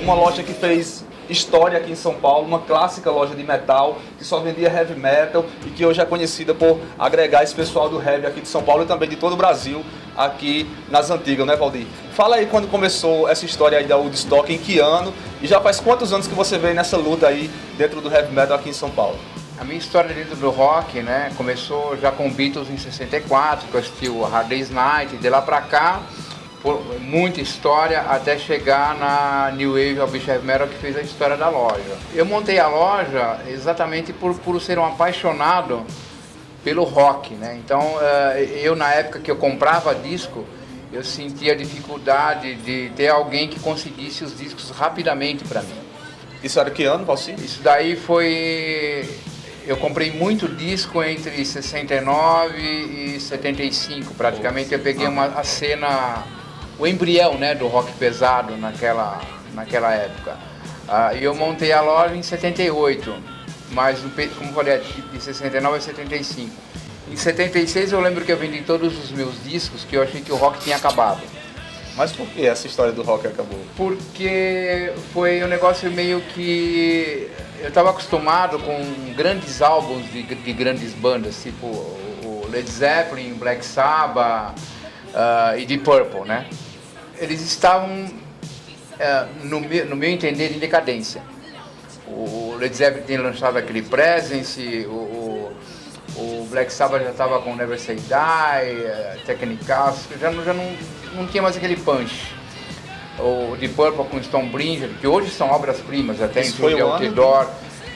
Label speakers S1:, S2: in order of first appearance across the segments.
S1: uma loja que fez história aqui em São Paulo, uma clássica loja de metal, que só vendia heavy metal e que hoje é conhecida por agregar esse pessoal do heavy aqui de São Paulo e também de todo o Brasil, aqui nas antigas, né, Valdir? Fala aí quando começou essa história aí da Woodstock, em que ano, e já faz quantos anos que você vem nessa luta aí dentro do heavy metal aqui em São Paulo?
S2: A minha história dentro do rock, né, começou já com Beatles em 64, que eu assisti o Hard Day's Night, de lá pra cá, muita história até chegar na New Wave of Heavy Metal, que fez a história da loja. Eu montei a loja exatamente por ser um apaixonado pelo rock, né? Então eu, na época que eu comprava disco, eu sentia dificuldade de ter alguém que conseguisse os discos rapidamente para mim.
S1: Isso era que ano, Valci?
S2: Isso daí foi... Eu comprei muito disco entre 69 e 75, praticamente. Eu peguei a cena, o embrião, né, do rock pesado naquela época. E eu montei a loja em 78, mas, como eu falei, de 69 a 75. Em 76 eu lembro que eu vendi todos os meus discos, que eu achei que o rock tinha acabado.
S1: Mas por que essa história do rock acabou?
S2: Porque foi um negócio meio que... Eu estava acostumado com grandes álbuns de grandes bandas, tipo o Led Zeppelin, Black Sabbath e Deep Purple, né? Eles estavam, no meu entender, em decadência. O Led Zeppelin tinha lançado aquele Presence, o Black Sabbath já estava com Never Say Die, Technical, já não tinha mais aquele punch. O Deep Purple com Stonebringer, que hoje são obras-primas, até inclusive Outdoor,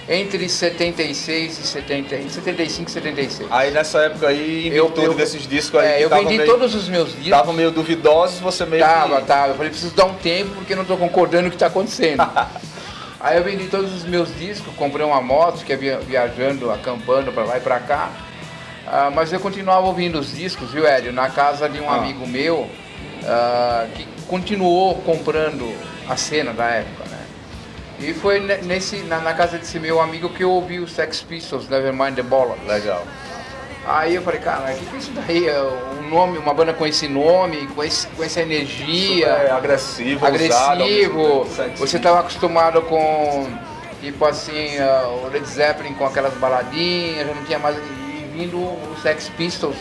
S2: entre 76 e 75 e 76.
S1: Aí nessa época aí, em virtude desses discos aí,
S2: eu vendi todos os meus discos.
S1: Estavam meio duvidosos, você meio
S2: Tava. Eu falei, preciso dar um tempo porque não estou concordando com o que está acontecendo. Aí eu vendi todos os meus discos, comprei uma moto que ia viajando, acampando para lá e para cá. Mas eu continuava ouvindo os discos, viu, Hélio, na casa de um amigo meu, que continuou comprando a cena da época, né? E foi na casa desse meu amigo que eu ouvi os Sex Pistols, Nevermind the Bollocks.
S1: Legal.
S2: Aí eu falei, cara, o que é isso daí? Um nome, uma banda com esse nome, com essa energia.
S1: Super agressivo,
S2: Você estava acostumado com, tipo assim, o Led Zeppelin com aquelas baladinhas, já não tinha mais... E vindo os Sex Pistols,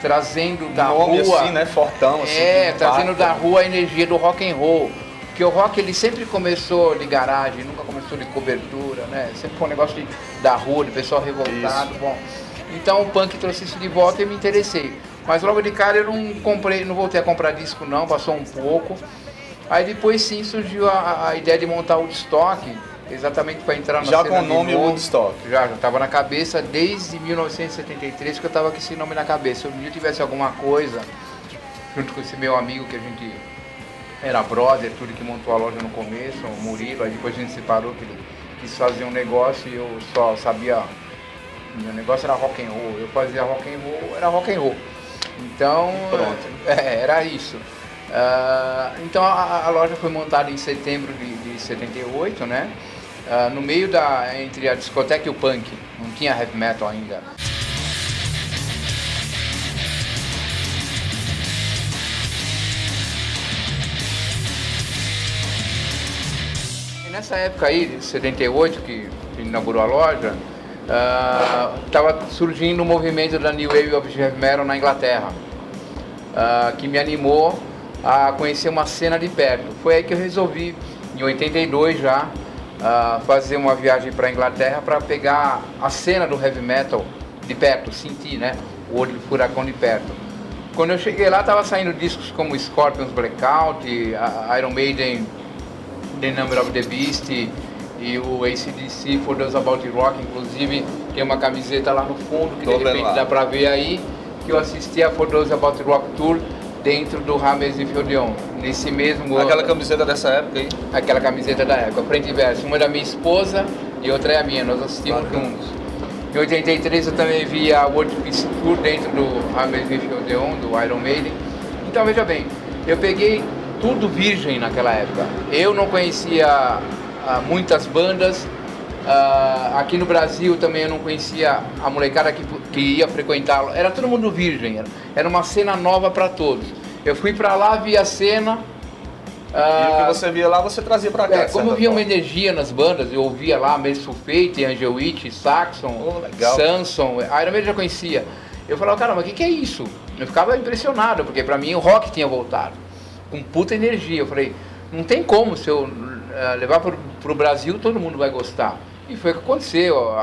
S2: trazendo da
S1: nome
S2: rua...
S1: assim, né? Fortão, assim.
S2: Trazendo da rua a energia do rock and roll. Porque o rock, ele sempre começou de garagem, nunca começou de cobertura, né? Sempre foi um negócio da rua, de pessoal revoltado, bom... Então o punk trouxe isso de volta e me interessei. Mas logo de cara eu não voltei a comprar disco não, passou um pouco. Aí depois sim surgiu a ideia de montar o Woodstock, exatamente para entrar na cena.
S1: Já com o nome Woodstock?
S2: Já estava na cabeça desde 1973 que eu estava com esse nome na cabeça. Se um dia tivesse alguma coisa, junto com esse meu amigo que a gente era brother, tudo que montou a loja no começo, o Murilo, aí depois a gente separou, que ele quis fazer um negócio e eu só sabia... Meu negócio era rock and roll, eu fazia rock and roll, era rock and roll. Então,
S1: pronto.
S2: Era isso. Então a loja foi montada em setembro de 78, né? No meio entre a discoteca e o punk, não tinha heavy metal ainda. E nessa época aí, de 78, que inaugurou a loja, estava surgindo um movimento da New Wave of Heavy Metal na Inglaterra, que me animou a conhecer uma cena de perto. Foi aí que eu resolvi, em 82 já, fazer uma viagem para a Inglaterra para pegar a cena do heavy metal de perto, sentir, né, o olho do furacão de perto. Quando eu cheguei lá, estava saindo discos como Scorpions Blackout, Iron Maiden, The Number of the Beast, e o AC/DC, For Those About Rock, inclusive tem uma camiseta lá no fundo, que de repente dá pra ver aí, que eu assisti a For Those About Rock Tour dentro do Hammersmith Odeon, nesse mesmo ano.
S1: Aquela camiseta dessa época aí?
S2: Aquela camiseta da época, frente e verso, uma da minha esposa e outra é a minha, nós assistimos juntos. Em 83 eu também vi a World Peace Tour dentro do Hammersmith Odeon, do Iron Maiden. Então veja bem, eu peguei tudo virgem naquela época, eu não conhecia muitas bandas, aqui no Brasil também eu não conhecia a molecada que ia frequentá-lo, era todo mundo virgem, era uma cena nova para todos. Eu fui para lá, vi a cena
S1: E o que você via lá, você trazia pra cá.
S2: Como eu via uma energia nas bandas, eu ouvia lá Mace Sulfate, Angel Witch, Saxon, Samson, Iron Maiden já conhecia. Eu falava, caramba, o que é isso? Eu ficava impressionado, porque pra mim o rock tinha voltado, com puta energia. Eu falei, não tem como, se eu levar pro Brasil, todo mundo vai gostar. E foi o que aconteceu.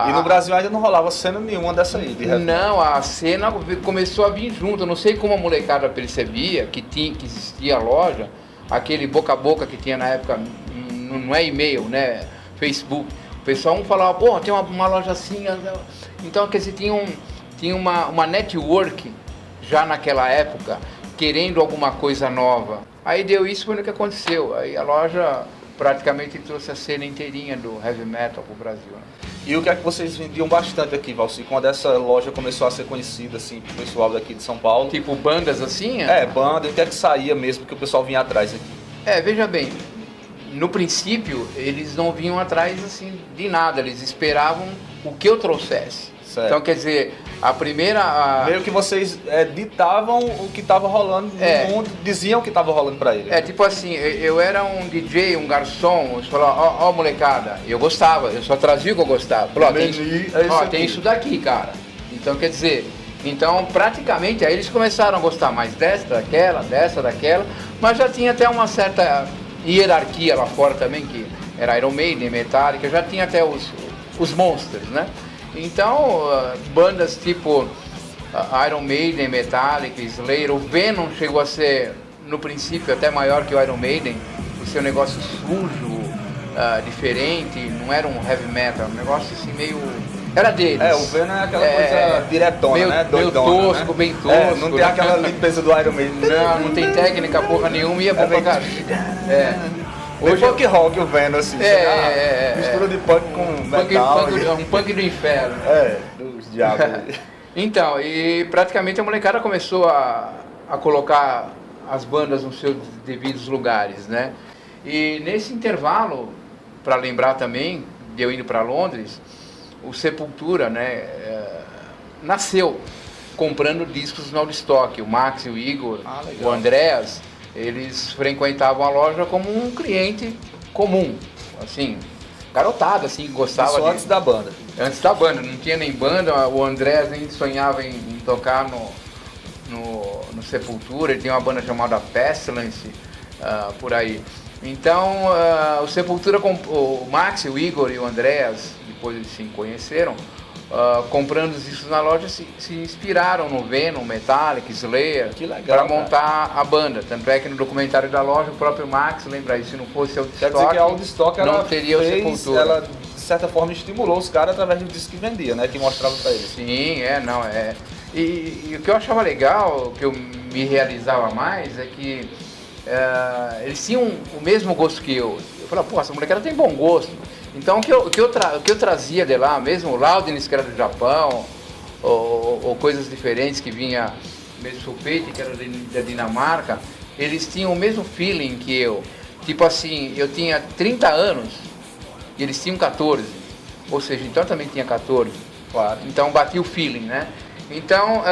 S1: E no Brasil ainda não rolava cena nenhuma dessa aí, de heavy metal.
S2: Não, a cena começou a vir junto. Eu não sei como a molecada percebia que existia a loja, aquele boca a boca que tinha na época, não é e-mail, né? Facebook. O pessoal falava, pô, tem uma loja assim. Então, quer dizer, tinha uma network já naquela época, querendo alguma coisa nova. Aí deu isso, foi o que aconteceu. Aí a loja praticamente trouxe a cena inteirinha do heavy metal pro Brasil, né?
S1: E o que é que vocês vendiam bastante aqui, Valci, quando essa loja começou a ser conhecida, assim, pro pessoal daqui de São Paulo?
S2: Tipo bandas assim?
S1: Banda, e o que é que saía mesmo, que o pessoal vinha atrás aqui?
S2: Veja bem, no princípio eles não vinham atrás assim de nada, eles esperavam o que eu trouxesse. Certo. Então quer dizer, a primeira...
S1: Meio que vocês ditavam o que estava rolando no mundo, diziam o que estava rolando para eles.
S2: Tipo assim, eu era um DJ, um garçom, eles falavam, ó molecada, eu gostava, eu só trazia o que eu gostava. Falou, tem isso daqui, cara. Então quer dizer, praticamente aí eles começaram a gostar mais dessa, daquela, mas já tinha até uma certa hierarquia lá fora também, que era Iron Maiden, Metallica, já tinha até os monsters, né? Então, bandas tipo Iron Maiden, Metallica, Slayer, o Venom chegou a ser, no princípio, até maior que o Iron Maiden, por ser um negócio sujo, diferente, não era um heavy metal, um negócio assim meio... Era deles.
S1: O Venom é aquela coisa diretona,
S2: meio,
S1: né?
S2: Doidona, meio tosco,
S1: né?
S2: bem tosco.
S1: Não tem aquela limpeza do Iron Maiden.
S2: Não tem técnica porra nenhuma e é bom pra caralho.
S1: Hoje punk rock o Venom, assim. Mistura de punk com metal.
S2: Um punk do inferno.
S1: Dos diabos.
S2: Então, e praticamente a molecada começou a colocar as bandas nos seus devidos lugares, né? E nesse intervalo, para lembrar também, de eu indo para Londres, o Sepultura, né, nasceu comprando discos no Woodstock. O Max e o Igor, o Andreas, eles frequentavam a loja como um cliente comum, assim, garotada, assim, gostava
S1: Isso antes da banda.
S2: Antes da banda, não tinha nem banda, o Andrés nem sonhava em tocar no Sepultura, ele tinha uma banda chamada Pestilence, por aí. Então, o Sepultura, o Max, o Igor e o Andrés, depois eles se conheceram, comprando os discos na loja, se inspiraram no Venom, Metallica, Slayer, para montar a banda. Tanto é que no documentário da loja, o próprio Max lembra isso, se não fosse o
S1: Quer dizer que a Woodstock
S2: não teria o Sepultura.
S1: Ela, de certa forma, estimulou os caras através do disco que vendia, né? Que mostrava para eles.
S2: Sim, E o que eu achava legal, o que eu me realizava mais, é que eles tinham o mesmo gosto que eu. Eu falava, pô, essa molecada tem bom gosto. Então o que eu trazia de lá, mesmo o Loudness, que era do Japão, ou coisas diferentes que vinha, mesmo Sulfate, que era da Dinamarca, eles tinham o mesmo feeling que eu. Tipo assim, eu tinha 30 anos e eles tinham 14. Ou seja, então eu também tinha 14.
S1: Claro.
S2: Então batia o feeling, né? Então,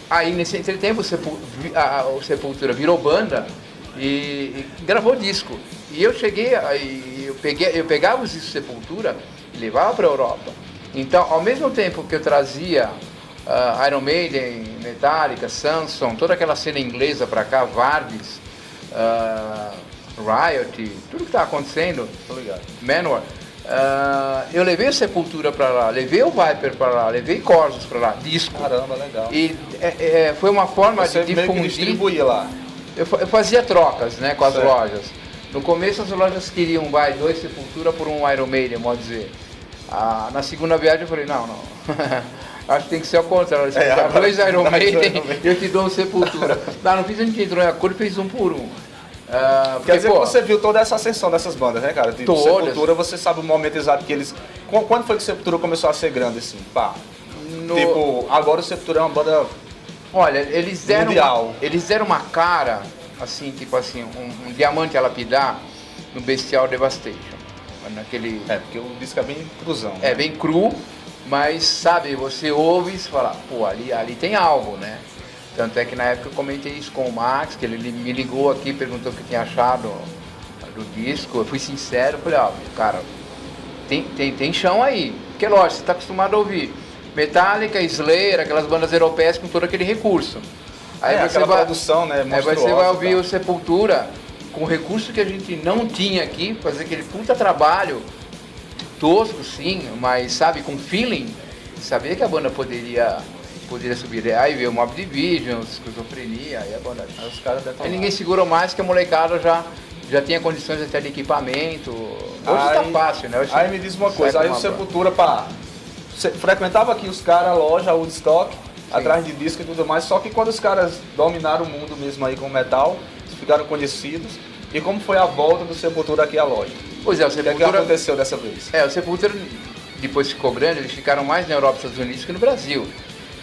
S2: aí nesse entretempo o Sepultura virou banda e gravou disco. E eu cheguei, eu pegava os discos Sepultura e levava para a Europa. Então, ao mesmo tempo que eu trazia Iron Maiden, Metallica, Samson, toda aquela cena inglesa para cá, Vardis, Riot, tudo que estava acontecendo, Manowar, eu levei o Sepultura para lá, levei o Viper para lá, levei Corsos para lá, disco.
S1: Caramba, legal.
S2: E foi uma forma de difundir.
S1: Meio que distribuía lá.
S2: Eu fazia trocas, né, com as lojas. No começo as lojas queriam 2 Sepultura por um Iron Maiden, pode dizer. Na segunda viagem eu falei, não. Acho que tem que ser ao contrário. Se pegar 2 Iron Maiden, eu te dou um Sepultura. Não fiz, a gente entrou em acordo e fez um por um.
S1: Quer dizer que você viu toda essa ascensão dessas bandas, né, cara? Tipo, Sepultura, você sabe o momento exato que eles... Quando foi que o Sepultura começou a ser grande, assim? Pá. Tipo, agora o Sepultura é uma banda...
S2: Olha, eles deram uma cara, assim, tipo assim, um diamante a lapidar no Bestial Devastation. Naquele...
S1: porque o disco é bem cruzão.
S2: Bem cru, mas, sabe, você ouve e fala, pô, ali tem algo, né? Tanto é que na época eu comentei isso com o Max, que ele me ligou aqui, perguntou o que tinha achado do disco. Eu fui sincero, falei, ó, cara, tem chão aí. Porque lógico, você está acostumado a ouvir Metallica, Slayer, aquelas bandas europeias com todo aquele recurso. Aí
S1: aquela produção, né,
S2: aí você vai ouvir o Sepultura com recurso que a gente não tinha aqui, fazer aquele puta trabalho tosco, sim, mas sabe, com feeling, sabia que a banda poderia subir. Aí veio o Mob Division, Esquizofrenia, aí a banda...
S1: Aí os caras detonaram.
S2: Aí ninguém segurou mais, que a molecada já tinha condições até de equipamento. Hoje tá fácil, né? Hoje
S1: aí me diz uma coisa, aí o Sepultura, você frequentava aqui os caras, a loja, Woodstock, atrás de disco e tudo mais, só que quando os caras dominaram o mundo mesmo aí com o metal, ficaram conhecidos, e como foi a volta do Sepultura aqui à loja?
S2: Pois é, o Sepultura...
S1: O que aconteceu dessa vez?
S2: O Sepultura, depois ficou grande, eles ficaram mais na Europa e Estados Unidos que no Brasil.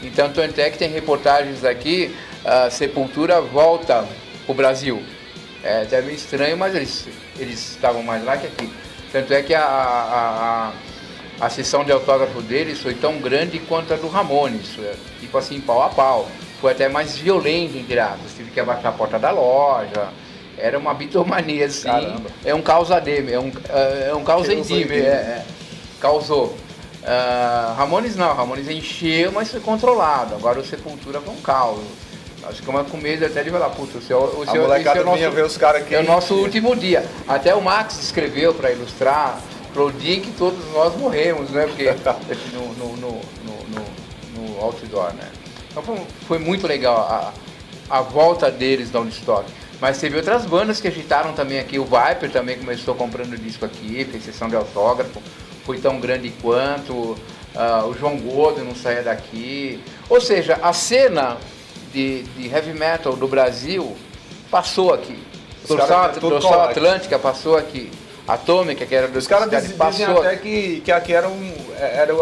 S2: Então, tanto é que tem reportagens aqui, a Sepultura volta pro Brasil. É até meio estranho, mas eles estavam mais lá que aqui. Tanto é que a sessão de autógrafo deles foi tão grande quanto a do Ramones, tipo assim, pau a pau. Foi até mais violento, entre aspas, tive que abaixar a porta da loja, era uma bitomania assim.
S1: Caramba.
S2: É um caos ADM, é um caos endime, causou. Ramones não, Ramones encheu, mas foi controlado. Agora o Sepultura foi um caos. Nós ficamos com medo até de falar, puta,
S1: a molecada vinha ver os caras aqui.
S2: É o nosso último dia. Até o Max escreveu para ilustrar, para o dia que todos nós morremos, né? Porque no outdoor, né? Então foi muito legal a volta deles da Woodstock. Mas teve outras bandas que agitaram também aqui. O Viper também começou comprando disco aqui, fez sessão de autógrafo. Foi tão grande quanto. O João Gordo não saía daqui. Ou seja, a cena de heavy metal do Brasil passou aqui. Dorsal Atlântica passou aqui. Atômica, que era dos
S1: caras diziam até que aqui era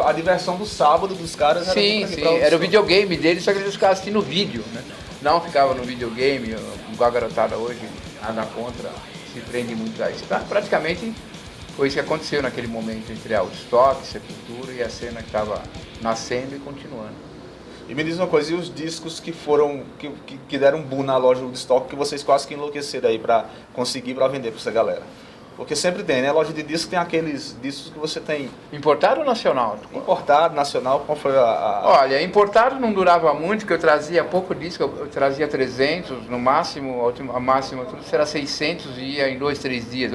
S1: a diversão do sábado dos caras.
S2: Sim, era o videogame deles, só que eles ficavam assistindo vídeo, né? Não ficava no videogame, igual a garotada hoje, nada contra, se prende muito a isso. Tá? Praticamente foi isso que aconteceu naquele momento entre a Woodstock, Sepultura e a cena que estava nascendo e continuando.
S1: E me diz uma coisa, e os discos que deram um boom na loja Woodstock, que vocês quase que enlouqueceram aí para conseguir para vender para essa galera? Porque sempre tem, né? Loja de discos tem aqueles discos que você tem...
S2: Importado ou nacional?
S1: Importado, nacional, qual foi
S2: Olha, importado não durava muito, porque eu trazia pouco disco, eu trazia 300, no máximo, a máxima tudo será 600 e ia em 2, 3 dias.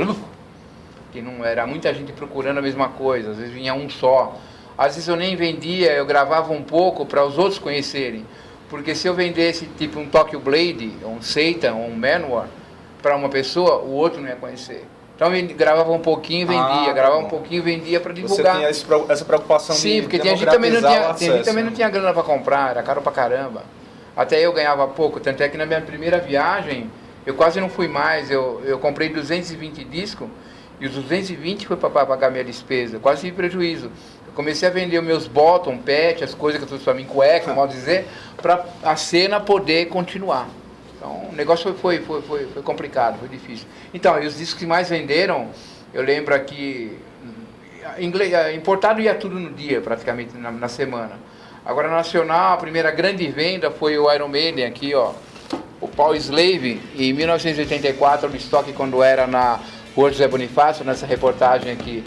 S2: Que não era muita gente procurando a mesma coisa, às vezes vinha um só. Às vezes eu nem vendia, eu gravava um pouco para os outros conhecerem. Porque se eu vendesse tipo um Tokyo Blade, um Satan, um Manowar, para uma pessoa, o outro não ia conhecer. Então eu gravava um pouquinho e vendia, gravava um pouquinho e vendia para divulgar.
S1: Você tinha essa preocupação de
S2: Sim, porque tinha gente também não tinha grana para comprar, era caro pra caramba. Até eu ganhava pouco, tanto é que na minha primeira viagem, eu quase não fui mais, eu comprei 220 discos e os 220 foi para pagar minha despesa, quase tive prejuízo. Eu comecei a vender os meus bottom, pet, as coisas que eu trouxe para mim, cueca, mal dizer, para a cena poder continuar. Então o negócio foi complicado, foi difícil. Então, e os discos que mais venderam, eu lembro aqui, importado ia tudo no dia, praticamente, na semana. Agora, nacional, a primeira grande venda foi o Iron Maiden aqui, ó, o Paul Slave, em 1984, no estoque, quando era na Rua José Bonifácio, nessa reportagem aqui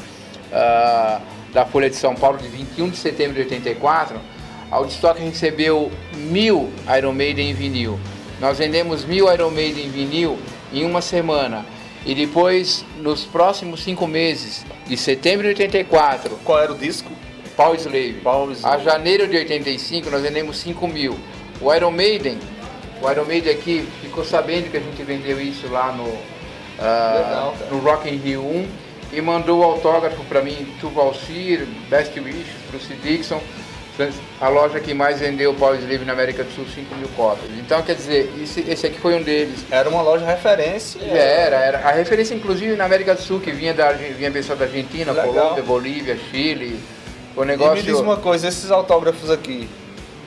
S2: da Folha de São Paulo, de 21 de setembro de 84, a Woodstock recebeu 1000 Iron Maiden em vinil. Nós vendemos 1000 Iron Maiden em vinil em uma semana. E depois, nos próximos 5 meses, de setembro de 84...
S1: Qual era o disco?
S2: Paul Slave. A janeiro de 85, nós vendemos 5.000. O Iron Maiden aqui ficou sabendo que a gente vendeu isso lá no Rock in Rio 1 e mandou o autógrafo para mim, to Valsir, Best Wishes, Bruce Dixon. A loja que mais vendeu o Paul Slave na América do Sul, 5.000 cópias. Então, quer dizer, esse aqui foi um deles.
S1: Era uma loja referência.
S2: Era a referência, inclusive, na América do Sul, que vinha pessoal da Argentina, Colômbia, Bolívia, Chile. O negócio...
S1: E me diz uma coisa, esses autógrafos aqui,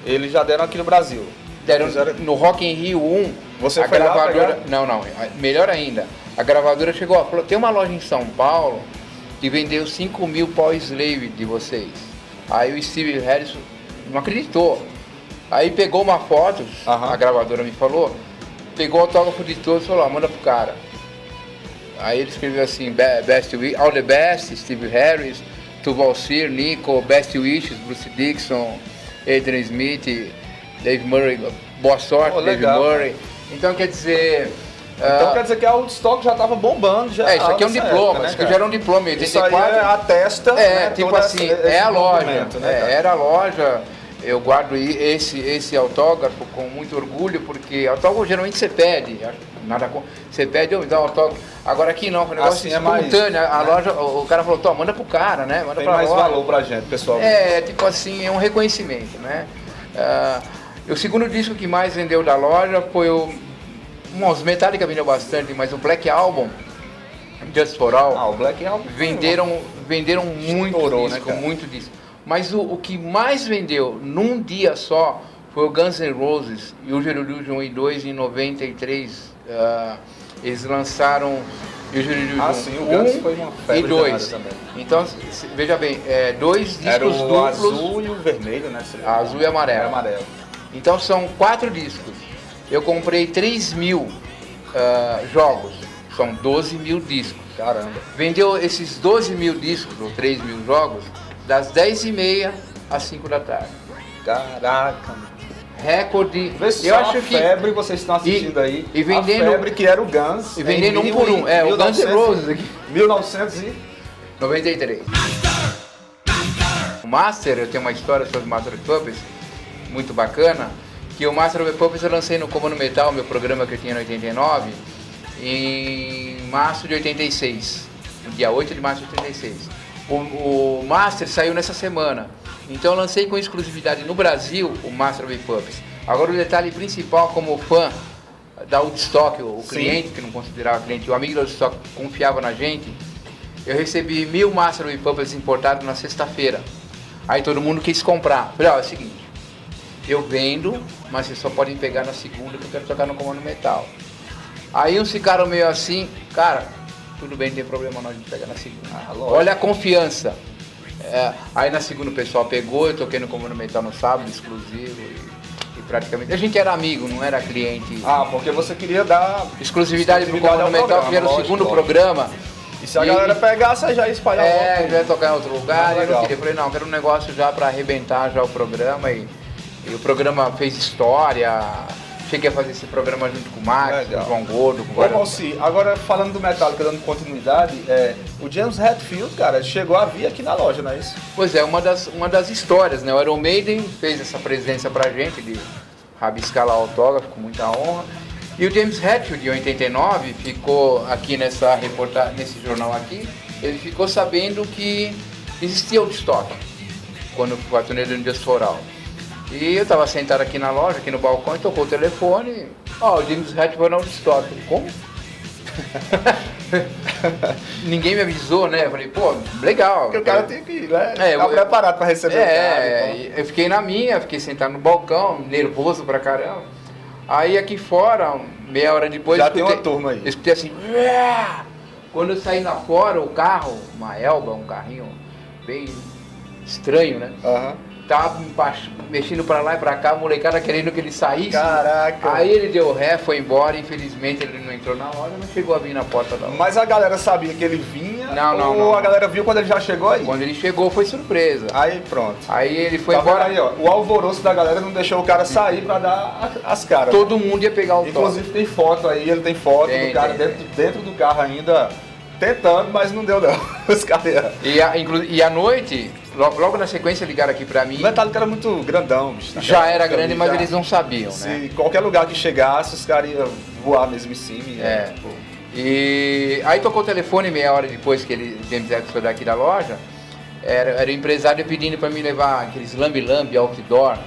S1: eles já deram aqui no Brasil?
S2: Deram no Rock in Rio 1.
S1: Você
S2: a
S1: foi
S2: gravadora...
S1: lá
S2: Não, melhor ainda. A gravadora chegou, falou, tem uma loja em São Paulo que vendeu 5.000 Paul Slave de vocês. Aí o Steve Harrison não acreditou. Aí pegou uma foto, a gravadora me falou, pegou o autógrafo de todos e falou, manda pro cara. Aí ele escreveu assim, all the best, Steve Harris, Tuval Sear, Nico, best wishes, Bruce Dixon, Adrian Smith, Dave Murray, boa sorte, Dave Murray. Então quer dizer...
S1: Então quer dizer que a Woodstock já estava bombando. Já
S2: isso aqui é um diploma, época, né, isso aqui já era um diploma. 84,
S1: isso aí atesta, né,
S2: tipo assim, a loja, né, era a loja. Eu guardo esse autógrafo com muito orgulho, porque autógrafo geralmente você pede, nada com, você pede, eu me dá um autógrafo. Agora aqui não, foi um negócio espontâneo, a loja, o cara falou, manda pro cara, né, manda
S1: tem mais loja. Valor pra gente, pessoal.
S2: Tipo assim, é um reconhecimento, né. O segundo disco que mais vendeu da loja foi os Metallica vendeu bastante, mas o Black Album, Just For All,
S1: o Black Album
S2: venderam muito disco, né, muito disco. Mas o que mais vendeu num dia só foi o Guns N' Roses, Use Your Illusion 1 e 2 em 93. Eles lançaram Use Your Illusion 1 e 2. Então, veja bem, 2 discos
S1: era o
S2: duplos.
S1: Azul e o vermelho, né?
S2: Azul e amarelo. Então são 4 discos. Eu comprei 3.000 jogos, são 12.000 discos.
S1: Caramba.
S2: Vendeu esses 12.000 discos, ou 3.000 jogos, das 10h30 às 5 da tarde.
S1: Caraca.
S2: Recorde.
S1: Eu acho que febre, vocês estão assistindo aí.
S2: E vendendo,
S1: a febre que era o Guns.
S2: E vendendo um por um. O Guns N' Roses aqui.
S1: 1993.
S2: O Master, eu tenho uma história sobre Master of Puppets muito bacana. Que o Master of Puppets eu lancei no Comando Metal, meu programa que eu tinha em 89, em março de 86, no dia 8 de março de 86. O Master saiu nessa semana, então eu lancei com exclusividade no Brasil o Master of Puppets. Agora o detalhe principal, como fã da Woodstock, o cliente, que não considerava cliente, o amigo da Woodstock confiava na gente, eu recebi 1.000 Master of Puppets importados na sexta-feira. Aí todo mundo quis comprar. Falei, é o seguinte, eu vendo, mas vocês só podem pegar na segunda que eu quero tocar no Comando Metal. Aí uns ficaram meio assim, cara, tudo bem, não tem problema não, a gente pega na segunda. Olha a confiança. Aí na segunda o pessoal pegou, eu toquei no Comando Metal no sábado, exclusivo, e praticamente... A gente era amigo, não era cliente.
S1: Porque você queria dar...
S2: Exclusividade pro Comando Metal, que era o segundo programa.
S1: E se a galera pegasse, já ia espalhar
S2: já ia tocar em outro lugar, eu não queria. Eu falei, não, eu quero um negócio já pra arrebentar já o programa e o programa fez história, cheguei a fazer esse programa junto com o Max, com o João Gordo.
S1: Agora falando do Metallica, dando continuidade, o James Hetfield, cara, chegou a vir aqui na loja, não é isso?
S2: Pois é, uma das histórias, né? O Iron Maiden fez essa presença pra gente, de rabiscar lá o autógrafo com muita honra. E o James Hetfield, em 89, ficou aqui nessa reportagem, nesse jornal aqui, ele ficou sabendo que existia o Woodstock, quando foi a turnê do Just For All. E eu estava sentado aqui na loja, aqui no balcão, e tocou o telefone. O James Hetfield não Woodstock. Como? Ninguém me avisou, né? Eu falei, legal.
S1: Porque o cara tem que ir, né? Tá preparado para receber o cara.
S2: Eu fiquei na minha, fiquei sentado no balcão, nervoso pra caramba. Aí aqui fora, meia hora depois...
S1: Já tem uma turma aí.
S2: Eu escutei assim... Quando eu saí lá fora, o carro, uma Elba, um carrinho bem estranho, né? Tava mexendo pra lá e pra cá, a molecada querendo que ele saísse.
S1: Caraca!
S2: Aí ele deu ré, foi embora, infelizmente ele não entrou na hora, não chegou a vir na porta da loja.
S1: Mas a galera sabia que ele vinha?
S2: Não.
S1: A galera viu quando ele já chegou aí?
S2: Quando ele chegou foi surpresa.
S1: Aí pronto.
S2: Aí ele foi embora.
S1: Aí, o alvoroço da galera não deixou o cara sair pra dar as caras.
S2: Todo mundo ia pegar o
S1: Inclusive tem foto aí, ele tem foto do cara dentro do carro ainda, tentando, mas não deu não. Os caras...
S2: E à noite... Logo na sequência ligaram aqui pra mim.
S1: O Metallica era muito grandão, bicho.
S2: Já era grande, mas eles não sabiam, né?
S1: Se qualquer lugar que chegasse, os caras iam voar mesmo em cima.
S2: E aí tocou o telefone meia hora depois que ele foi daqui da loja. Era o empresário pedindo pra me levar aqueles lambi-lambi outdoor,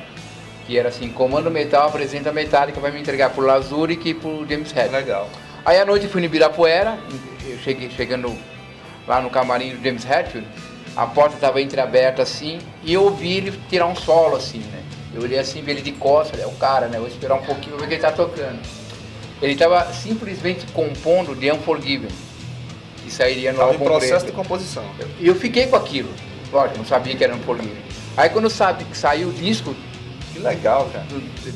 S2: que era assim, Comando Metal apresenta Metallica, vai me entregar pro Lazuric e pro James Hetfield.
S1: Legal.
S2: Aí à noite fui no Ibirapuera, eu chegando lá no camarim do James Hetfield. A porta estava entreaberta assim, e eu ouvi ele tirar um solo assim, né? Eu olhei assim, vi ele de costas, falei, é o cara, né? Vou esperar um pouquinho, vou ver o que ele tá tocando. Ele estava simplesmente compondo The Unforgiven, que sairia no álbum
S1: em processo de composição.
S2: E eu fiquei com aquilo, lógico, não sabia que era Unforgiven. Aí quando saiu o disco,
S1: Que legal, cara.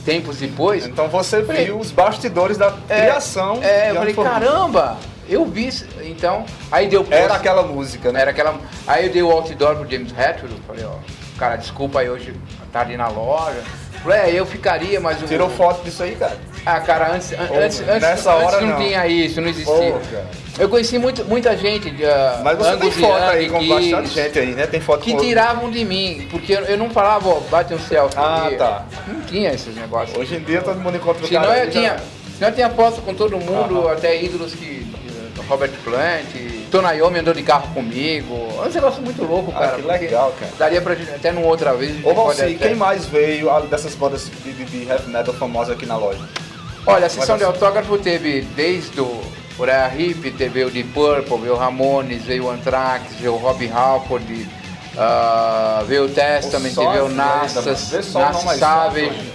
S2: Tempos depois.
S1: Então você viu os bastidores da criação.
S2: Eu falei, caramba, eu vi isso. Então, aí deu post,
S1: era aquela música, né?
S2: Era aquela. Aí eu dei o outdoor pro James Hetfield, falei, ó, cara, desculpa aí hoje tá ali na loja. Falei, eu ficaria, mas o.
S1: Tirou foto disso aí, cara?
S2: Ah, cara, antes
S1: nessa hora
S2: não tinha isso, não existia.
S1: Cara.
S2: Eu conheci muita gente de
S1: mas você tem foto aí com bastante gente aí, né? Tem foto
S2: que tiravam de mim, porque eu não falava, ó, bate um selfie.
S1: Tá.
S2: Não tinha esses negócios.
S1: Hoje em dia todo mundo encontra o
S2: senão
S1: cara.
S2: Senão eu tinha foto com todo mundo, até ídolos Robert Plant, Tony Iommi andou de carro comigo. É um negócio muito louco, cara.
S1: Que legal, cara.
S2: Daria pra gente até numa outra vez.
S1: Ô, Valci, quem mais veio dessas bandas de heavy metal famosas aqui na loja?
S2: Olha, a sessão de autógrafo teve desde o Uriah Heep, teve o Deep Purple, veio o Ramones, veio o Anthrax, veio o Rob Halford, veio o Testament, veio o Nastas Savage,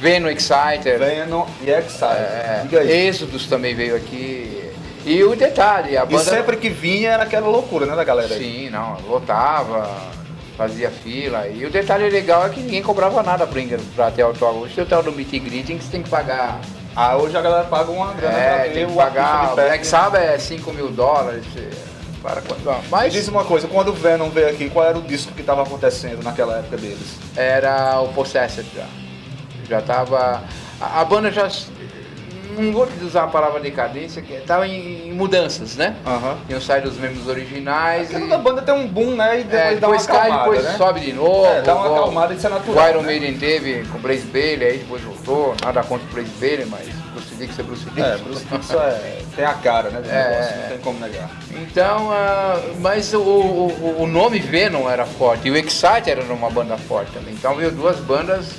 S2: Venom Exciter.
S1: Venom e Exciter.
S2: Êxodos também veio aqui. E o detalhe, a banda...
S1: E sempre que vinha era aquela loucura, né, da galera aí?
S2: Sim, não, lotava, fazia fila. E o detalhe legal é que ninguém cobrava nada pra ter autógrafo. Hoje você tá no meet and greeting que você tem que pagar...
S1: hoje a galera paga uma grana pra ter
S2: tem que pagar, o Black Sabbath é $5 mil. Mas
S1: diz uma coisa, quando o Venom veio aqui, qual era o disco que estava acontecendo naquela época deles?
S2: Era o Possessed já. Já tava... A banda já... Não vou usar a palavra decadência, que estava em mudanças, né? Tinham saído os membros originais.
S1: Cada banda tem um boom, né? E depois dá uma acalmada,
S2: depois
S1: né?
S2: sobe de novo.
S1: Dá uma acalmada, isso é natural.
S2: O Iron Maiden teve com o Blaze Bayley, aí depois voltou. Nada contra o Blaze Bayley, mas Bruce Dixon é Bruce Dixon.
S1: Bruce Dixon tem a cara, né? Do negócio, não tem como negar.
S2: Então, mas o nome Venom era forte, e o Excite era uma banda forte também. Então veio duas bandas,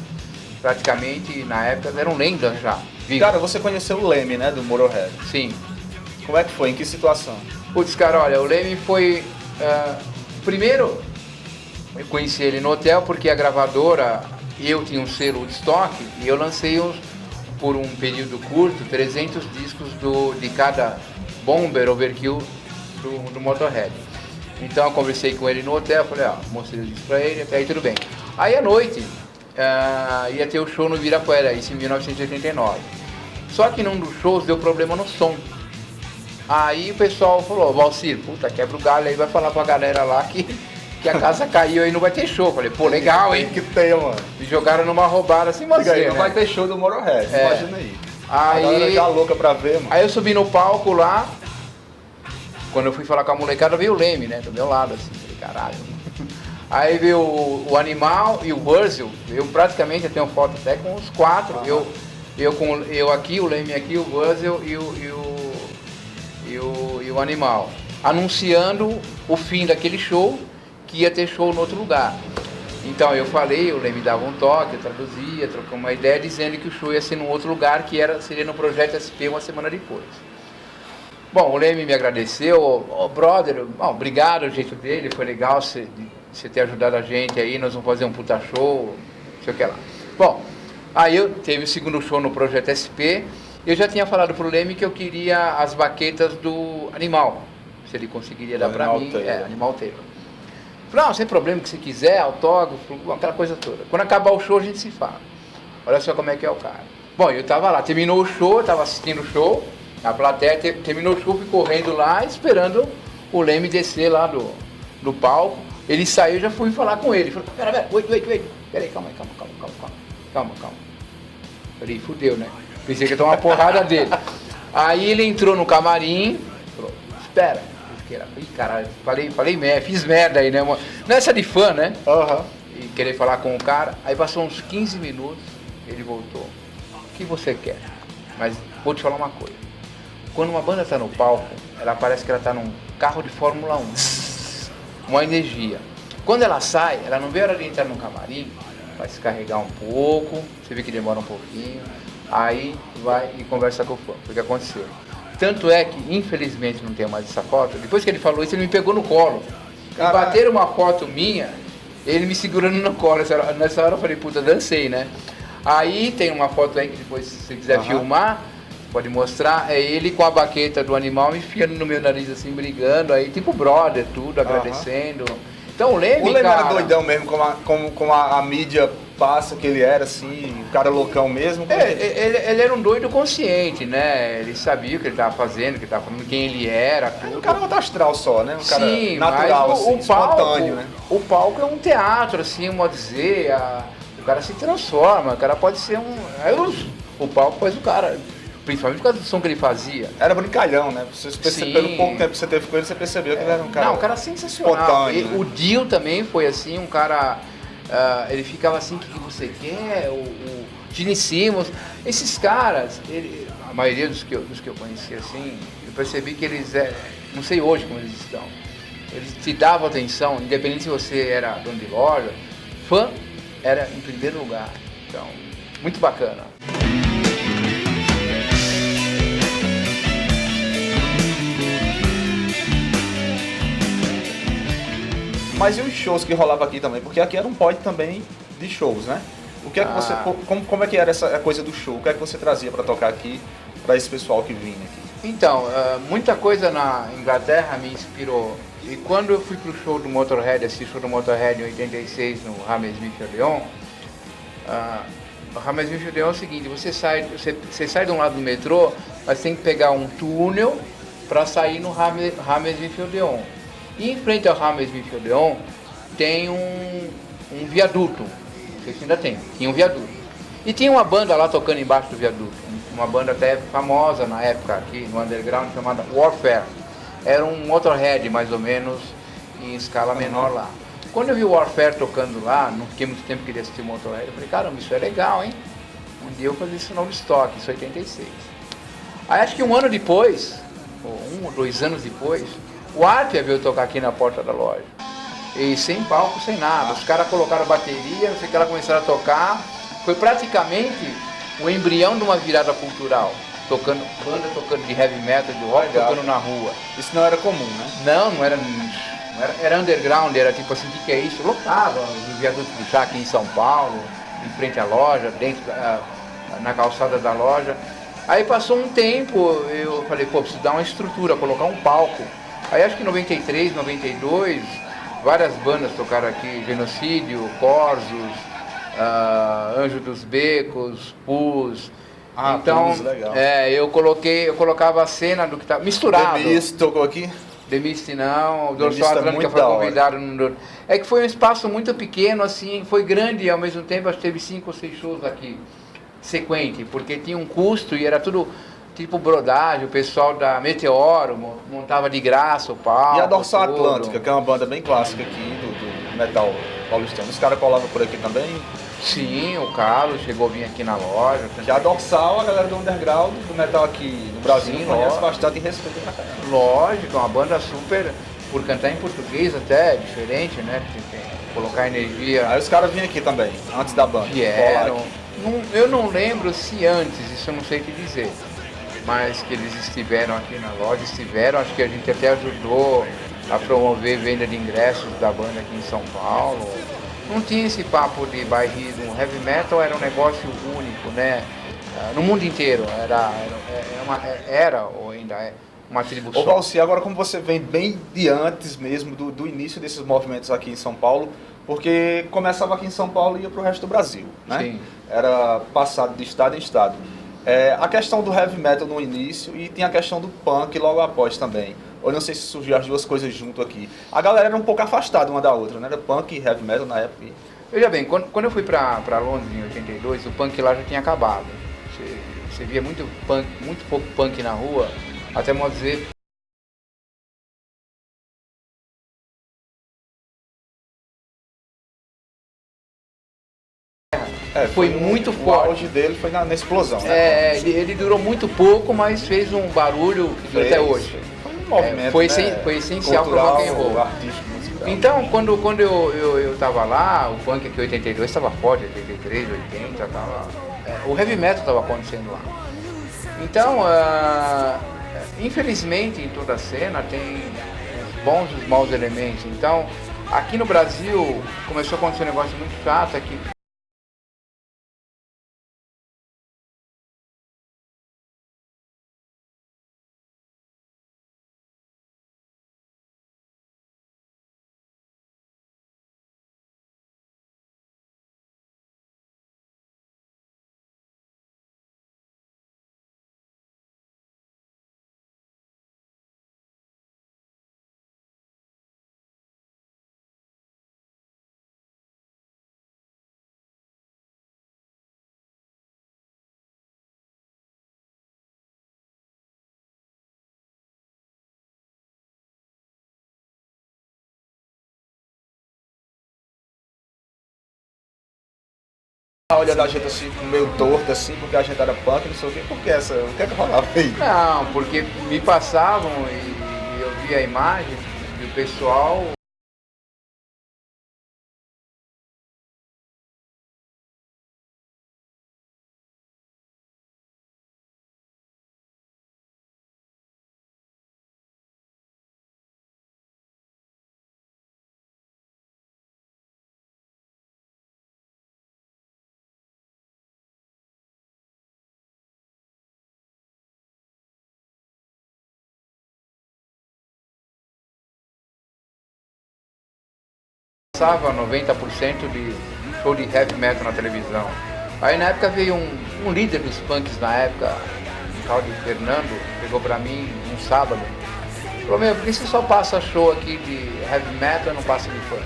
S2: praticamente, na época, eram lendas já.
S1: Cara, você conheceu o Lemmy, né, do Motorhead?
S2: Sim.
S1: Como é que foi? Em que situação?
S2: Putz, cara, olha, o Lemmy foi... primeiro, eu conheci ele no hotel porque a gravadora, eu tinha um selo de estoque e eu lancei por um período curto 300 discos de cada Bomber Overkill do Motorhead. Então eu conversei com ele no hotel, falei, mostrei o disco pra ele, até aí tudo bem. Aí à noite... ia ter o show no Ibirapuera, isso em 1989. Só que num dos shows deu problema no som. Aí o pessoal falou, Valcir, puta, quebra o galho aí, vai falar pra galera lá que a casa caiu aí, não vai ter show. Falei, pô, legal, hein?
S1: Que tem, mano.
S2: Me jogaram numa roubada assim, mas
S1: aí, não vai ter show do Motorhead, imagina aí. A galera já louca pra ver, mano.
S2: Aí eu subi no palco lá, quando eu fui falar com a molecada, veio o Lemmy, né, do meu lado, assim, falei, caralho. Aí veio o Animal e o Wurzel, eu praticamente, eu tenho foto até com os quatro, eu aqui, o Lemmy aqui, o Wurzel e o Animal, anunciando o fim daquele show, que ia ter show no outro lugar. Então eu falei, o Lemmy dava um toque, eu traduzia, trocamos uma ideia, dizendo que o show ia ser num outro lugar, que seria no Projeto SP uma semana depois. Bom, o Lemmy me agradeceu, brother, obrigado, o jeito dele, foi legal você ter ajudado a gente aí, nós vamos fazer um puta show, não sei o que lá. Bom, aí eu teve o segundo show no Projeto SP, eu já tinha falado pro Lemmy que eu queria as baquetas do Animal, se ele conseguiria dar pra mim, Animal Taylor. Falei, não, sem problema, que se quiser, autógrafo, aquela coisa toda. Quando acabar o show a gente se fala. Olha só como é que é o cara. Bom, eu tava lá, terminou o show, eu tava assistindo o show, a plateia terminou o show, fui correndo lá, esperando o Lemmy descer lá do palco. Ele saiu, já fui falar com ele. Falei, pera, wait. Peraí, calma. Falei, fudeu, né? Pensei que ia tomar uma porrada dele. Aí ele entrou no camarim, falou, espera. Ih, caralho, falei merda, fiz merda aí, né? Nessa de fã, né? E querer falar com o cara. Aí passou uns 15 minutos, ele voltou. O que você quer? Mas vou te falar uma coisa. Quando uma banda tá no palco, ela parece que ela tá num carro de Fórmula 1. Uma energia. Quando ela sai, ela não vê a hora de entrar no camarim, vai se carregar um pouco, você vê que demora um pouquinho, aí vai e conversa com o fã. Foi o que aconteceu. Tanto é que, infelizmente, não tenho mais essa foto. Depois que ele falou isso, ele me pegou no colo. E bateram uma foto minha, ele me segurando no colo. Nessa hora eu falei, puta, dancei, né? Aí tem uma foto aí que depois, se você quiser filmar, pode mostrar, é ele com a baqueta do Animal enfiando no meu nariz assim, brigando, aí tipo brother, tudo, agradecendo. Então o Lemmy,
S1: era doidão mesmo, como a mídia passa que ele era assim, um cara loucão mesmo?
S2: Ele era um doido consciente, né? Ele sabia o que ele estava fazendo, o que ele estava falando, quem ele era, tudo.
S1: Um cara alto astral só, né? Um cara
S2: Sim,
S1: natural,
S2: mas
S1: assim, espontâneo, né?
S2: O palco é um teatro, assim, modo dizer, o cara se transforma, o cara pode ser um... O palco faz o cara, principalmente por causa do som que ele fazia.
S1: Era brincalhão, né? Pelo pouco tempo que você teve com ele, você percebeu que ele era um cara...
S2: Não, um cara sensacional.
S1: Espontâneo, né?
S2: O Dio também foi assim, um cara... ele ficava assim, o que você quer? O Gene Simmons. Esses caras, a maioria dos que eu conheci assim, eu percebi que eles, não sei hoje como eles estão, eles te davam atenção, independente se você era dono de loja, fã era em primeiro lugar. Então, muito bacana.
S1: Mas e os shows que rolava aqui também? Porque aqui era um pod também de shows, né? O que é que você, como é que era essa coisa do show? O que é que você trazia para tocar aqui para esse pessoal que vinha aqui?
S2: Então, muita coisa na Inglaterra me inspirou. E quando eu fui pro show do Motorhead, assisti o show do Motorhead em 86 no Hammersmith Odeon, o Hammersmith Odeon é o seguinte, você sai de um lado do metrô, mas tem que pegar um túnel para sair no Hammersmith Odeon. E em frente ao Hammersmith Odeon tem um viaduto, não sei se ainda tem, tinha um viaduto. E tinha uma banda lá tocando embaixo do viaduto, uma banda até famosa na época aqui no underground chamada Warfare. Era um Motorhead mais ou menos em escala menor lá. Quando eu vi o Warfare tocando lá, não fiquei muito tempo que queria assistir o Motorhead, eu falei, caramba, isso é legal, hein? Um dia eu fazia isso no Woodstock, isso em 86. Aí acho que um ano depois, ou 1 ou 2 anos depois, o Arpia veio tocar aqui na porta da loja. E sem palco, sem nada. Os caras colocaram bateria, os caras começaram a tocar. Foi praticamente o embrião de uma virada cultural. Banda tocando de heavy metal, de rock, tocando na rua.
S1: Isso não era comum, né?
S2: Não era era underground, era tipo assim, o que é isso? Lotava no viaduto do chá aqui em São Paulo, em frente à loja, na calçada da loja. Aí passou um tempo, eu falei, pô, preciso dar uma estrutura, colocar um palco. Aí acho que em 93, 92, várias bandas tocaram aqui, Genocídio, Corsos, Anjo dos Becos, Pus. Então,
S1: legal.
S2: eu colocava a cena do que estava misturado.
S1: The Mist tocou aqui?
S2: The Mist não, o Dorsal
S1: Mist é
S2: Atlântica
S1: muito
S2: foi
S1: da hora.
S2: convidado. É que foi um espaço muito pequeno, assim, foi grande e ao mesmo tempo acho que teve 5 ou 6 shows aqui, sequente, porque tinha um custo e era tudo tipo brodagem, o pessoal da Meteoro montava de graça o palco.
S1: E a Dorsal
S2: tudo.
S1: Atlântica, que é uma banda bem clássica aqui do metal paulistano. Os caras colavam por aqui também?
S2: Sim, o Carlos chegou a vir aqui na loja.
S1: Que a Dorsal, a galera do underground, do metal aqui no Brasil,
S2: Sim,
S1: conhece
S2: lógico.
S1: bastante e respeita pra caramba.
S2: Lógico, é uma banda super, por cantar em português até, diferente, né? Colocar energia.
S1: Aí os caras vinham aqui também, antes da banda.
S2: Vieram.
S1: colar aqui.
S2: Eu não lembro se antes, isso eu não sei te dizer, mas que eles estiveram aqui na loja, acho que a gente até ajudou a promover venda de ingressos da banda aqui em São Paulo. Não tinha esse papo de bairrismo, heavy metal era um negócio único, né? No mundo inteiro, era ou ainda é uma tribo
S1: Ô
S2: só.
S1: Valci, agora como você vem bem de antes mesmo do início desses movimentos aqui em São Paulo, porque começava aqui em São Paulo e ia para o resto do Brasil, né?
S2: Sim.
S1: Era passado de estado em estado. A questão do heavy metal no início e tinha a questão do punk logo após também. Eu não sei se surgiu as duas coisas junto aqui. A galera era um pouco afastada uma da outra, né? Era punk e heavy metal na época.
S2: Veja bem, quando eu fui para Londres em 82, o punk lá já tinha acabado. Você via muito pouco punk na rua, até modo dizer. Foi muito
S1: O
S2: forte.
S1: auge dele foi na explosão, né?
S2: Ele durou muito pouco, mas fez um barulho que dura até hoje.
S1: Foi um movimento,
S2: Foi
S1: né?
S2: essencial para o
S1: Cultural,
S2: rock and roll.
S1: artístico, musical.
S2: Então, quando eu estava lá, o punk aqui em 82 estava forte, 83, 80, tava, o heavy metal estava acontecendo lá. Então, infelizmente, em toda a cena tem os bons e os maus elementos. Então, aqui no Brasil começou a acontecer um negócio muito chato, que
S1: olhando a gente assim, meio torto, assim, porque a gente era punk, não sei o quê. Por que essa? O que é que rolava aí?
S2: Não, porque me passavam e eu via a imagem e o pessoal... Passava 90% de show de heavy metal na televisão. Aí na época veio um líder dos punks na época, um tal de Fernando, pegou pra mim um sábado. Falou, meu, por que você só passa show aqui de heavy metal e não passa de funk?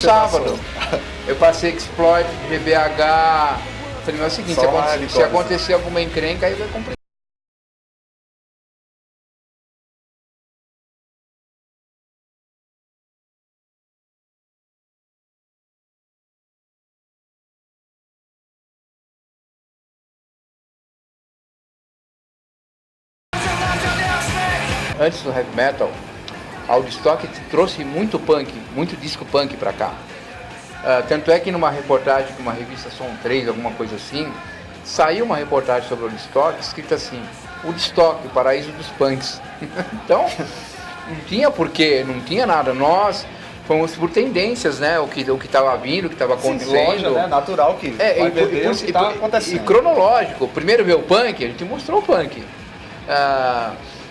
S2: Sábado, eu passei Exploit, GBH, falei, mas é o seguinte, se acontecer alguma encrenca, aí vai complicar. Antes do heavy metal, a Woodstock trouxe muito punk, muito disco punk pra cá. Tanto é que numa reportagem de uma revista Som 3, alguma coisa assim, saiu uma reportagem sobre o Woodstock, escrita assim, Woodstock, o paraíso dos punks. Então, não tinha porquê, não tinha nada. Nós fomos por tendências, né? O que estava vindo, o que estava acontecendo.
S1: Sim, lógico, né? Natural que vai beber o que está acontecendo.
S2: E cronológico. Primeiro veio o punk, a gente mostrou o punk.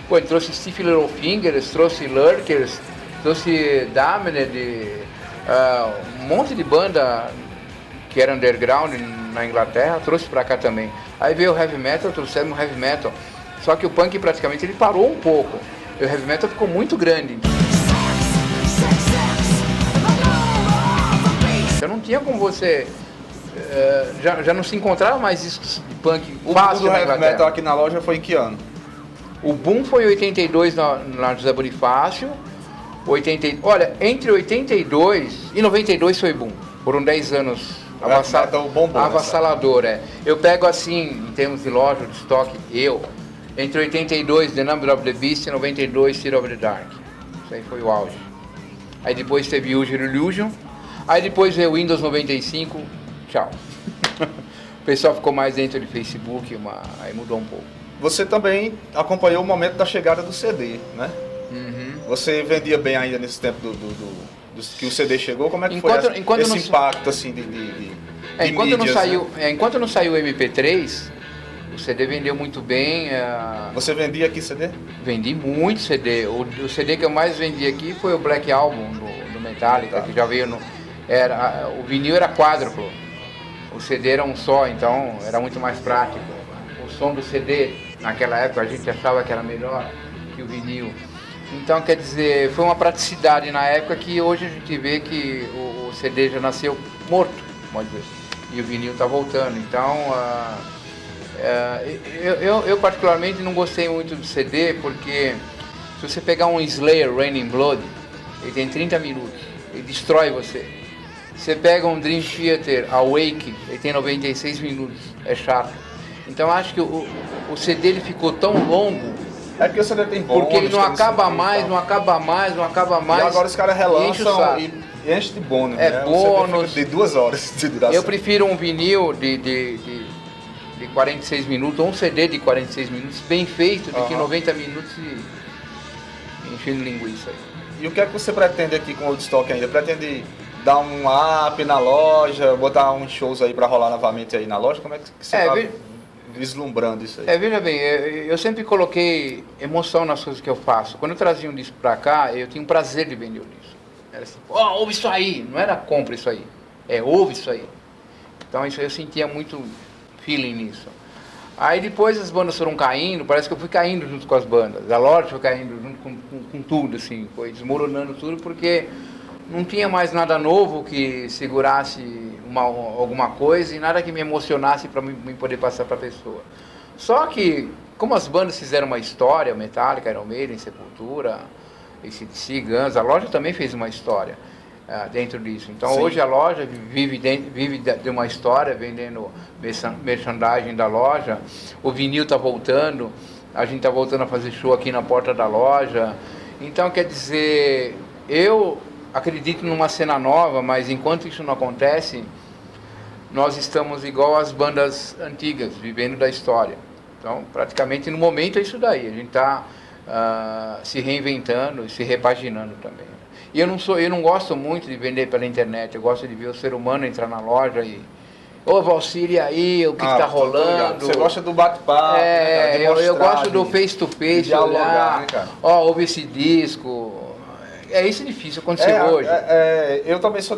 S2: Pô, ele trouxe Stiff Little Fingers, trouxe Lurkers, trouxe Damned, um monte de banda que era underground na Inglaterra, trouxe pra cá também. Aí veio o heavy metal, trouxemos o heavy metal. Só que o punk praticamente ele parou um pouco. E o heavy metal ficou muito grande. Já não tinha como você... já não se encontrava mais discos de punk fácil
S1: na Inglaterra. O heavy metal aqui na loja foi em que ano?
S2: O boom foi em 82 na José Bonifácio. Olha, entre 82 e 92 foi boom. Foram 10 anos avassalador. Eu pego assim, em termos de loja, de estoque, entre 82, The Number of the Beast, e 92, City of the Dark. Isso aí foi o auge. Aí depois teve User Illusion. Aí depois veio Windows 95. Tchau. O pessoal ficou mais dentro de Facebook, aí mudou um pouco.
S1: Você também acompanhou o momento da chegada do CD, né? Uhum. Você vendia bem ainda nesse tempo que o CD chegou? Como é que foi esse impacto assim,
S2: enquanto não saiu o MP3, o CD vendeu muito bem.
S1: Você vendia aqui CD?
S2: Vendi muito CD. O CD que eu mais vendi aqui foi o Black Album do Metallica, que já veio o vinil era quádruplo. O CD era um só, então era muito mais prático. O som do CD, naquela época, a gente achava que era melhor que o vinil. Então, quer dizer, foi uma praticidade na época que hoje a gente vê que o CD já nasceu morto, pode dizer, e o vinil está voltando. Então, eu particularmente não gostei muito do CD, porque se você pegar um Slayer, Raining Blood, ele tem 30 minutos, ele destrói você. Você pega um Dream Theater, Awake, ele tem 96 minutos, é chato. Então acho que o CD ele ficou tão longo.
S1: É porque o CD tem bônus.
S2: Porque ele não acaba mais, não acaba mais, não acaba mais.
S1: E agora os caras relançam e enche de bônus.
S2: Bônus.
S1: De 2 horas de duração.
S2: Eu prefiro um vinil de 46 minutos, ou um CD de 46 minutos, bem feito, do que 90 minutos enchendo linguiça.
S1: E o que é que você pretende aqui com o Woodstock ainda? Pretende dar um up na loja, botar uns shows aí pra rolar novamente aí na loja? Como é que você tá vislumbrando isso aí?
S2: Veja bem, eu sempre coloquei emoção nas coisas que eu faço. Quando eu trazia um disco pra cá, eu tinha um prazer de vender o disco. Era assim, ouve isso aí, não era compra isso aí, ouve isso aí. Então isso aí eu sentia muito feeling nisso. Aí depois as bandas foram caindo, parece que eu fui caindo junto com as bandas. A loja foi caindo junto com tudo, assim, foi desmoronando tudo, porque não tinha mais nada novo que segurasse alguma coisa e nada que me emocionasse para me poder passar para a pessoa. Só que, como as bandas fizeram uma história, Metallica, Iron Maiden, Sepultura, AC/DC, Guns, a loja também fez uma história dentro disso. Então hoje a loja vive de uma história, vendendo merchandising da loja, o vinil está voltando, a gente está voltando a fazer show aqui na porta da loja. Então quer dizer, eu acredito numa cena nova, mas enquanto isso não acontece, nós estamos igual às bandas antigas, vivendo da história. Então, praticamente no momento é isso daí, a gente está se reinventando e se repaginando também. E eu não gosto muito de vender pela internet, eu gosto de ver o ser humano entrar na loja e... Ô Valcir, aí, o que está rolando?
S1: Você gosta do bate-papo, né,
S2: eu gosto do face-to-face,
S1: dialogar, né, cara?
S2: Ouve esse disco. É isso difícil acontecer hoje.
S1: Eu também sou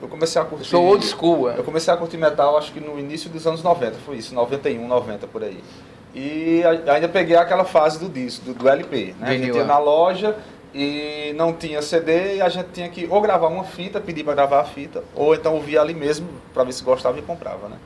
S1: eu comecei a curtir...
S2: Sou old school,
S1: Eu comecei a curtir metal, acho que no início dos anos 90, foi isso, 91, 90, por aí. E ainda peguei aquela fase do disco, do LP, né? A gente ia na loja e não tinha CD e a gente tinha que ou gravar uma fita, pedir para gravar a fita, ou então ouvir ali mesmo para ver se gostava e comprava, né?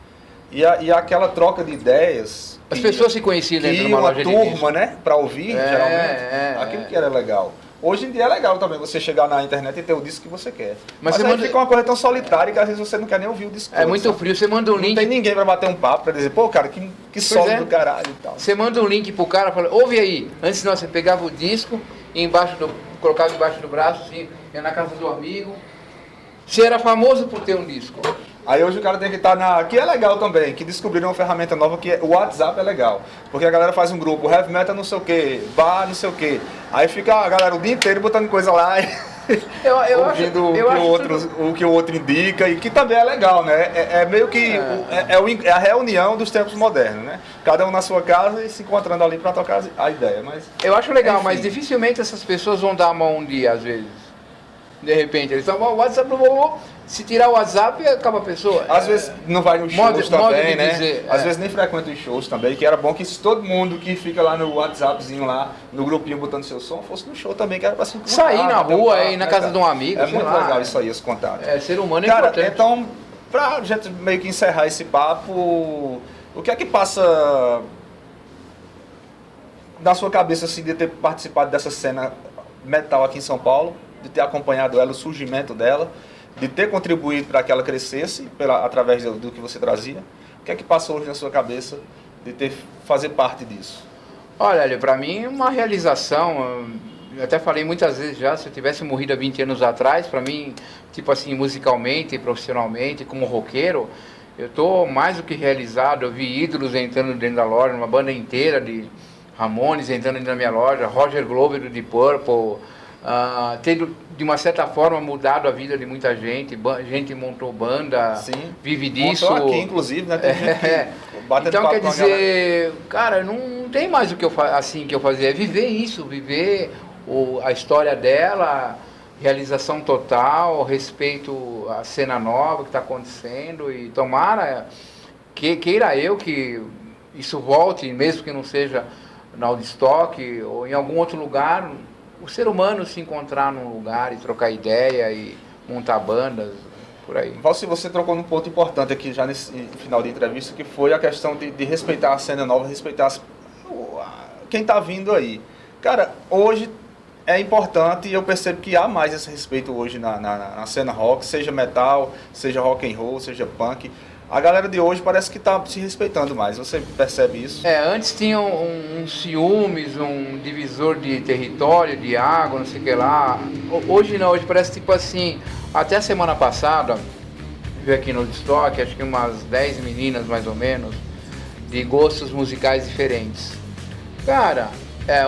S1: E aquela troca de ideias...
S2: As pessoas se conheciam dentro de uma loja de disco.
S1: turma, né? Para ouvir, geralmente, aquilo que era legal. Hoje em dia é legal também você chegar na internet e ter o disco que você quer. Mas aí fica uma coisa tão solitária que às vezes você não quer nem ouvir o disco.
S2: É muito frio, você manda um link...
S1: Não tem ninguém pra bater um papo, pra dizer, pô, cara, que solo do caralho e tal.
S2: Você manda um link pro cara, fala, ouve aí. Antes não, você pegava o disco, e colocava embaixo do braço, assim, ia na casa do amigo. Você era famoso por ter um disco.
S1: Aí hoje o cara tem que estar que é legal também, que descobriram uma ferramenta nova que o WhatsApp é legal. Porque a galera faz um grupo, heavy metal não sei o que, bar não sei o que. Aí fica a galera o dia inteiro botando coisa lá e ouvindo o que o outro indica, e que também é legal, né? É meio que é a reunião dos tempos modernos, né? Cada um na sua casa e se encontrando ali para tocar a ideia. Mas,
S2: eu acho legal, mas dificilmente essas pessoas vão dar a mão um dia, às vezes. De repente, eles estão, o WhatsApp, se tirar o WhatsApp, acaba a pessoa.
S1: Às vezes não vai nos shows também, né?
S2: Dizer,
S1: às vezes nem frequenta os shows também, que era bom que se todo mundo que fica lá no WhatsAppzinho lá, no grupinho botando seu som, fosse no show também, que era pra se encontrar.
S2: Sair na rua, ir na casa de um amigo,
S1: é muito legal isso aí, esse contato.
S2: Ser humano é
S1: cara,
S2: importante.
S1: Então, pra gente meio que encerrar esse papo, o que é que passa na sua cabeça, assim, de ter participado dessa cena metal aqui em São Paulo, de ter acompanhado ela, o surgimento dela, de ter contribuído para que ela crescesse através do que você trazia? O que é que passa hoje na sua cabeça de fazer parte disso?
S2: Olha, para mim é uma realização. Eu até falei muitas vezes já, se eu tivesse morrido há 20 anos atrás, para mim, tipo assim, musicalmente, profissionalmente, como roqueiro, eu estou mais do que realizado. Eu vi ídolos entrando dentro da loja, uma banda inteira de Ramones entrando dentro da minha loja, Roger Glover do Deep Purple, tendo de uma certa forma mudado a vida de muita gente, gente montou banda,
S1: sim,
S2: vive disso.
S1: Montou aqui, inclusive, né?
S2: Então quer dizer, cara, não tem mais o que eu fazer, é viver isso, viver a história dela, realização total, respeito à cena nova que está acontecendo, e tomara queira eu que isso volte, mesmo que não seja na Woodstock ou em algum outro lugar, o ser humano se encontrar num lugar e trocar ideia e montar bandas, por aí.
S1: Valci, você trocou num ponto importante aqui já nesse final de entrevista, que foi a questão de respeitar a cena nova, respeitar quem está vindo aí. Cara, hoje é importante e eu percebo que há mais esse respeito hoje na cena rock, seja metal, seja rock and roll, seja punk. A galera de hoje parece que está se respeitando mais, você percebe isso?
S2: Antes tinha um ciúmes, um divisor de território, de água, não sei o que lá. Hoje não, hoje parece tipo assim, até a semana passada, vi aqui no Woodstock, acho que umas 10 meninas mais ou menos, de gostos musicais diferentes. Cara,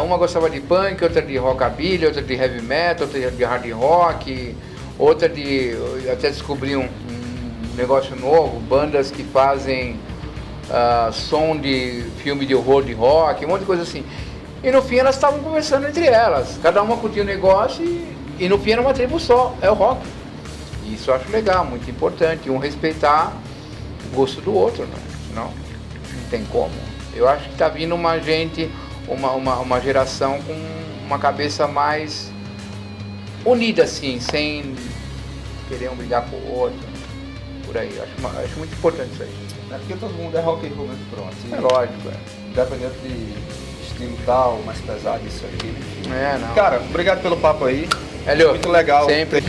S2: uma gostava de punk, outra de rockabilly, outra de heavy metal, outra de hard rock, outra eu até descobri um negócio novo, bandas que fazem som de filme de horror, de rock, um monte de coisa assim. E no fim elas estavam conversando entre elas, cada uma curtia o negócio e no fim era uma tribo só, é o rock. E isso eu acho legal, muito importante, um respeitar o gosto do outro, né? Senão não tem como. Eu acho que está vindo uma gente, uma geração com uma cabeça mais unida assim, sem querer um brigar com o outro. por aí. Acho muito importante isso aí.
S1: É porque todo mundo é rock and roll mesmo, pronto. E
S2: É lógico,
S1: independente de estilo tal, mais pesado, isso aqui.
S2: É, não.
S1: Cara, obrigado pelo papo aí.
S2: Hélio,
S1: Muito legal.
S2: sempre.